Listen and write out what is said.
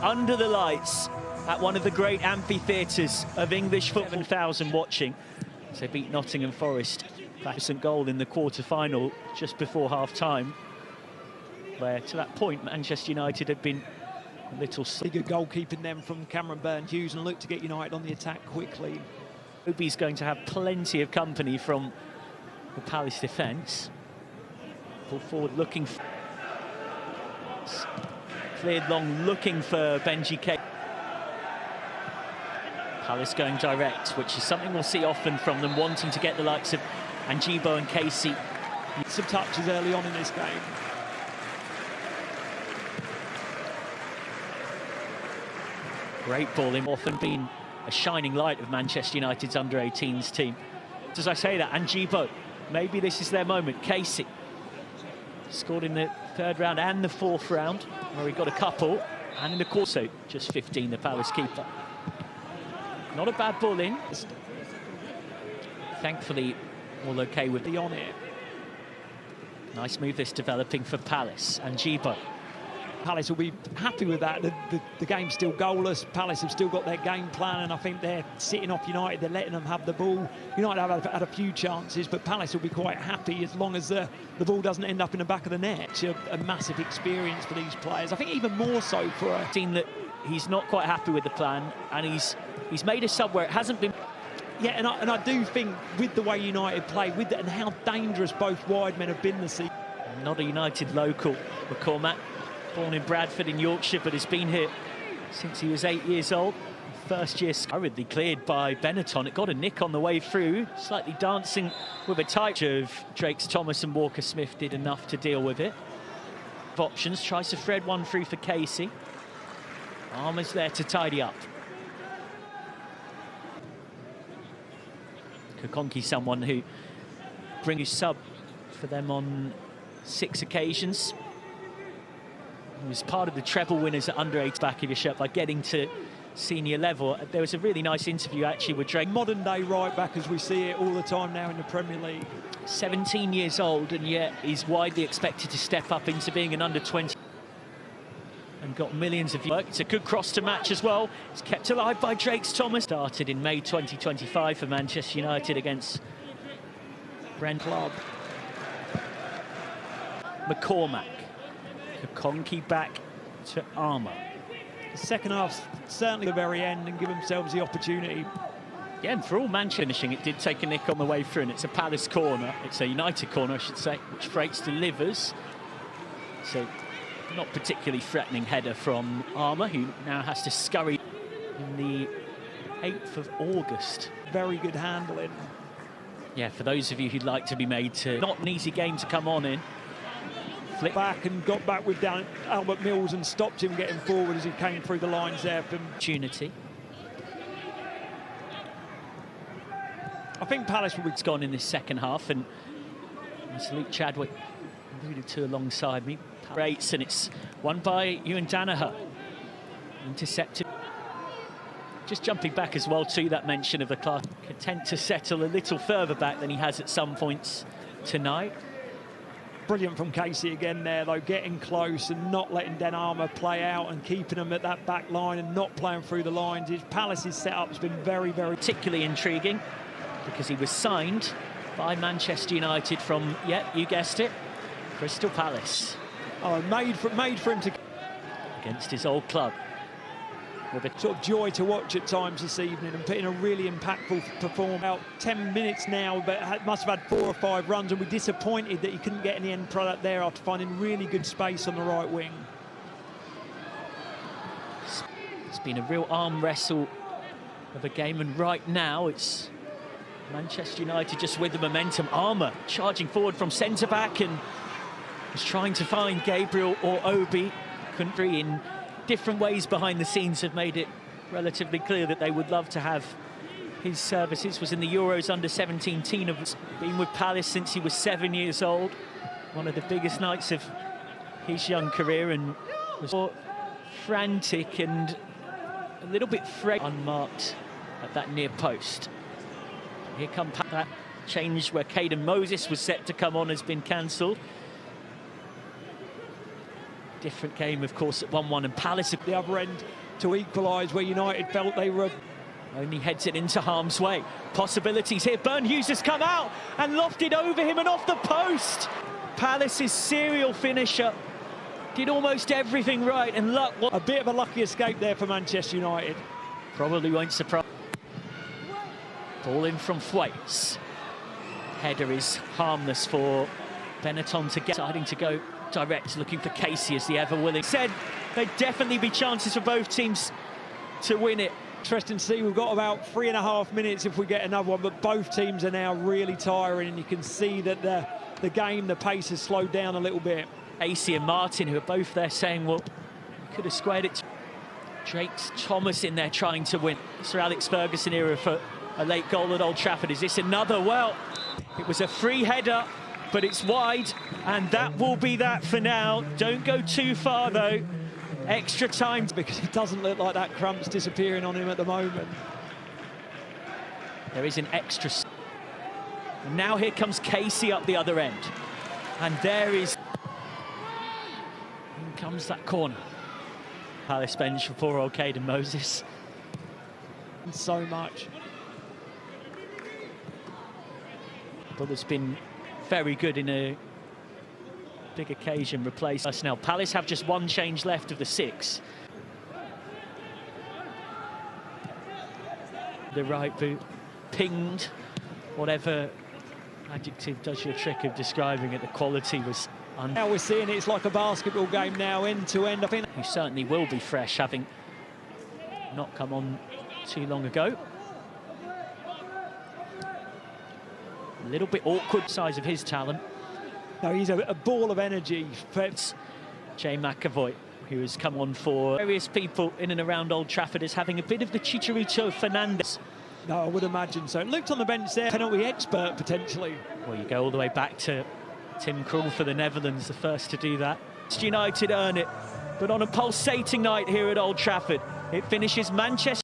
under the lights at one of the great amphitheatres of English football. 7,000 watching. So beat Nottingham Forest. Magnificent goal in the quarter-final just before half-time, where to that point Manchester United had been a little... Good goalkeeping then from Cameron Burn-Hughes, and looked to get United on the attack quickly. Obi's going to have plenty of company from the Palace defence. Pull forward looking for... Cleared long looking for Benji K. Palace going direct, which is something we'll see often from them, wanting to get the likes of Angibo and Casey. Some touches early on in this game. Great ball in, often been a shining light of Manchester United's under-18s team. As I say that, Angibo, maybe this is their moment. Casey scored in the third round and the fourth round, where he got a couple, and in the Corso, just 15, the Palace keeper. Not a bad ball in. Thankfully, all okay with the on it. Nice move this developing for Palace. Angibo. Palace will be happy with that. The game's still goalless. Palace have still got their game plan, and I think they're sitting off United. They're letting them have the ball. United have had a few chances, but Palace will be quite happy as long as the ball doesn't end up in the back of the net. It's a massive experience for these players. I think even more so for a team that he's not quite happy with the plan, and he's made a sub where it hasn't been... Yeah, and I do think with the way United play, with and how dangerous both wide men have been this season. Not a United local, McCormack. Born in Bradford in Yorkshire, but has been here since he was 8 years old. First year hurriedly cleared by Benetton. It got a nick on the way through, slightly dancing with a touch of Drakes Thomas, and Walker Smith did enough to deal with it. Options, tries to thread one through for Casey. Armour's there to tidy up. Kokonki, someone who brings sub for them on 6 occasions. He was part of the treble winners at under-8 back of your shirt by getting to senior level. There was a really nice interview actually with Drake. Modern-day right-back as we see it all the time now in the Premier League. 17 years old, and yet he's widely expected to step up into being an under-20 and got millions of work. It's a good cross to match as well. It's kept alive by Drakes Thomas. Started in May 2025 for Manchester United against Brent Club. McCormack. Kokonki back to Armour. The second half, certainly the very end, and give themselves the opportunity. Yeah, and for all Manchester finishing, it did take a nick on the way through, and it's a Palace corner. It's a United corner, I should say, which Freights delivers. So, not particularly threatening header from Armour, who now has to scurry in the 8th of August. Very good handling. Yeah, for those of you who'd like to be made to... Not an easy game to come on in. Flicked back and got back with down Albert Mills and stopped him getting forward as he came through the lines there. Opportunity. I think Palace will be gone in this second half, and as Luke Chadwick alluded to alongside me, Freights, and it's won by Ewan Danaher. Intercepted. Just jumping back as well to that mention of the class. Content to settle a little further back than he has at some points tonight. Brilliant from Casey again there, though, getting close and not letting Den Armour play out and keeping them at that back line and not playing through the lines. His Palace's setup has been very, very... Particularly intriguing because he was signed by Manchester United from, yeah, you guessed it, Crystal Palace. Oh, made for him to... Against his old club. With a sort of joy to watch at times this evening, and put in a really impactful performance. About 10 minutes now, but must have had 4 or 5 runs, and we're disappointed that he couldn't get any end product there after finding really good space on the right wing. It's been a real arm wrestle of a game, and right now it's Manchester United just with the momentum. Armour charging forward from centre-back and was trying to find Gabriel or Obi. Couldn't really, in different ways behind the scenes, have made it relatively clear that they would love to have his services. Was in the Euros under-17 team, of been with Palace since he was 7 years old. One of the biggest nights of his young career, and was more frantic and a little bit unmarked at that near post. Here come that change where Caden Moses was set to come on has been cancelled. Different game, of course, at 1-1, and Palace at the other end to equalise where United felt they were. Only heads it into harm's way. Possibilities here. Burn Hughes has come out and lofted over him and off the post. Palace's serial finisher did almost everything right, and luck. A bit of a lucky escape there for Manchester United. Probably won't surprise. Ball in from Thwaites. Header is harmless for Benetton to get. Deciding to go direct, looking for Casey as the ever-willing. Said there'd definitely be chances for both teams to win it. Interesting to see. We've got about 3.5 minutes if we get another one, but both teams are now really tiring, and you can see that the game, the pace has slowed down a little bit. Casey and Martin, who are both there saying, well, we could have squared it. Drake's Thomas in there trying to win. Sir Alex Ferguson era for a late goal at Old Trafford. Is this another? Well, it was a free header, but it's wide, and that will be that for now. Don't go too far, though. Extra time. Because it doesn't look like that cramp's disappearing on him at the moment. There is an extra. And now here comes Casey up the other end. And there is... In comes that corner. Palace bench for poor old Caden Moses. So much. But it's been very good in a big occasion. Replace personnel. Palace have just one change left of the 6. The right boot pinged. Whatever adjective does your trick of describing it, the quality was now we're seeing it's like a basketball game now, end to end. I think he certainly will be fresh, having not come on too long ago. A little bit awkward, size of his talent. No, he's a ball of energy. Jay McAvoy, who has come on for various people in and around Old Trafford, is having a bit of the Chicharito Fernandez. No, I would imagine so. Looked on the bench there, penalty expert potentially. Well, you go all the way back to Tim Krul for the Netherlands, the first to do that. United earn it, but on a pulsating night here at Old Trafford, it finishes Manchester